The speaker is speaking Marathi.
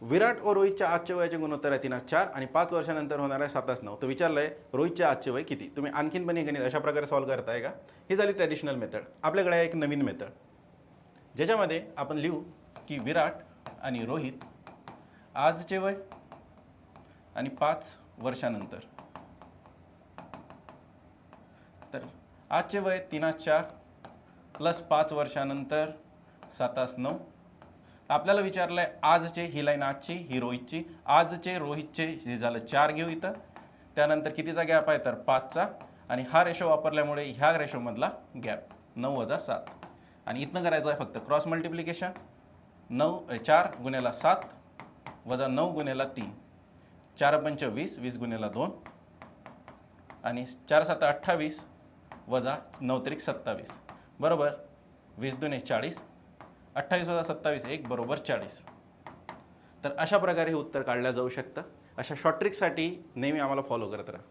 विराट व रोहितच्या आजच्या वयाचे गुणोत्तर आहे 3:4 आणि 5 वर्षानंतर होणार आहे 7:9. तर विचारलं आहे रोहितचे आजचे वय किती. तुम्ही आणखीन पण हे गणित अशा प्रकारे सॉल्व्ह करताय का. ही झाली ट्रॅडिशनल मेथड. आपल्याकडे आहे एक नवीन मेथड ज्याच्यामध्ये आपण लिहू की विराट आणि रोहित आजचे वय आणि 5 वर्षानंतर. तर आजचे वय 3:4 प्लस 5 वर्षानंतर 7:9. आपल्याला विचारलं आहे आजचे, ही लाईन आजची, ही रोहितची. आजचे रोहितचे हे झालं 4 घेऊ इथं. त्यानंतर कितीचा गॅप आहे तर 5चा आणि हा रेशो वापरल्यामुळे ह्या रेशोमधला गॅप 9 - 7 आणि इथनं करायचं आहे फक्त क्रॉस मल्टिप्लिकेशन. 4 × 7 - 9 × 3. 4 × 5 = 20, 20 × 2 आणि 4 × 7 = 28 -9 × 27 बरोबर 20 × 2 = 40. 28 - 27 1 बरोबर 40. तर अशा प्रकारे हे उत्तर काढलं जाऊ शकतं. अशा शॉर्ट ट्रिकसाठी नेहमी आम्हाला फॉलो करत राहा.